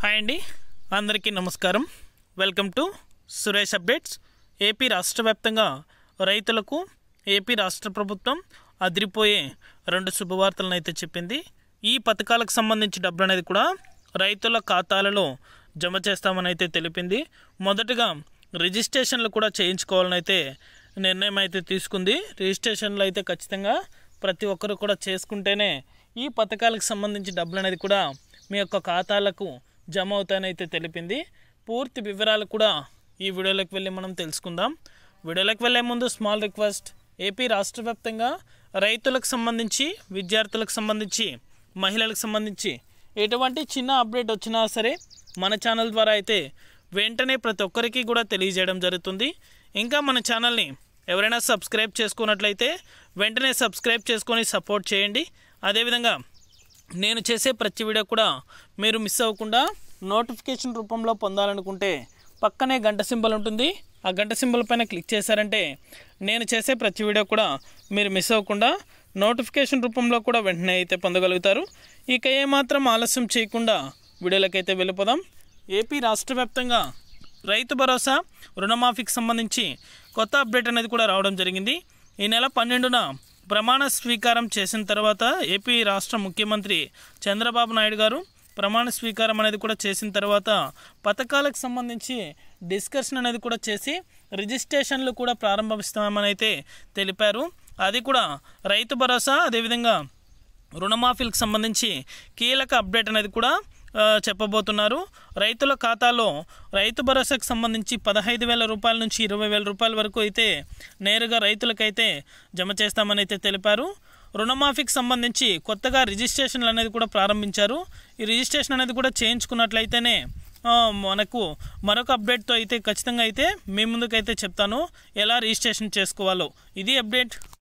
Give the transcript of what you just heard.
Hi అండి, అందరికీ నమస్కారం. Welcome to Suresh updates. AP రాష్ట్ర వ్యాప్తంగా రైతులకు ఏపీ రాష్ట్ర ప్రభుత్వం అదిరిపోయే రెండు శుభవార్తలను అయితే చెప్పింది. ఈ పథకాలకు సంబంధించి డబ్బులు అనేది కూడా రైతుల ఖాతాలలో జమ చేస్తామని అయితే తెలిపింది. మొదటగా రిజిస్ట్రేషన్లు కూడా చేయించుకోవాలని అయితే నిర్ణయం అయితే తీసుకుంది. రిజిస్ట్రేషన్లు అయితే ఖచ్చితంగా ప్రతి ఒక్కరు కూడా చేసుకుంటేనే ఈ పథకాలకు సంబంధించి డబ్బులు అనేది కూడా మీ యొక్క ఖాతాలకు జమ అవుతాయని అయితే తెలిపింది. పూర్తి వివరాలు కూడా ఈ వీడియోలోకి వెళ్ళి మనం తెలుసుకుందాం. వీడియోలోకి వెళ్ళే ముందు స్మాల్ రిక్వెస్ట్, ఏపీ రాష్ట్ర వ్యాప్తంగా రైతులకు సంబంధించి, విద్యార్థులకు సంబంధించి, మహిళలకు సంబంధించి ఎటువంటి చిన్న అప్డేట్ వచ్చినా సరే మన ఛానల్ ద్వారా అయితే వెంటనే ప్రతి ఒక్కరికి కూడా తెలియజేయడం జరుగుతుంది. ఇంకా మన ఛానల్ని ఎవరైనా సబ్స్క్రైబ్ చేసుకున్నట్లయితే వెంటనే సబ్స్క్రైబ్ చేసుకొని సపోర్ట్ చేయండి. అదేవిధంగా నేను చేసే ప్రతి వీడియో కూడా మీరు మిస్ అవ్వకుండా నోటిఫికేషన్ రూపంలో పొందాలనుకుంటే పక్కనే గంట సింబల్ ఉంటుంది. ఆ గంట సింబల్ పైన క్లిక్ చేశారంటే నేను చేసే ప్రతి వీడియో కూడా మీరు మిస్ అవ్వకుండా నోటిఫికేషన్ రూపంలో కూడా వెంటనే అయితే పొందగలుగుతారు. ఇక ఏమాత్రం ఆలస్యం చేయకుండా వీడియోలకైతే వెళ్ళిపోదాం. ఏపీ రాష్ట్ర వ్యాప్తంగా రైతు భరోసా రుణమాఫీకి సంబంధించి కొత్త అప్డేట్ అనేది కూడా రావడం జరిగింది. ఈ నెల 12న ప్రమాణ స్వీకారం చేసిన తర్వాత ఏపీ రాష్ట్ర ముఖ్యమంత్రి చంద్రబాబు నాయుడు గారు ప్రమాణ స్వీకారం అనేది కూడా చేసిన తర్వాత పథకాలకు సంబంధించి డిస్కషన్ అనేది కూడా చేసి రిజిస్ట్రేషన్లు కూడా ప్రారంభిస్తామని అయితే తెలిపారు. అది కూడా రైతు భరోసా అదేవిధంగా రుణమాఫీలకు సంబంధించి కీలక అప్డేట్ అనేది కూడా చెప్పబోతున్నారు. రైతుల ఖాతాలో రైతు భరోసాకు సంబంధించి 15,000 రూపాయల నుంచి 20,000 రూపాయల వరకు అయితే నేరుగా రైతులకైతే జమ చేస్తామని అయితే తెలిపారు. రుణమాఫీకి సంబంధించి కొత్తగా రిజిస్ట్రేషన్లు అనేది కూడా ప్రారంభించారు. ఈ రిజిస్ట్రేషన్ అనేది కూడా చేయించుకున్నట్లయితేనే మనకు మరొక అప్డేట్తో అయితే ఖచ్చితంగా అయితే మీ ముందుకైతే చెప్తాను ఎలా రిజిస్ట్రేషన్ చేసుకోవాలో. ఇది అప్డేట్.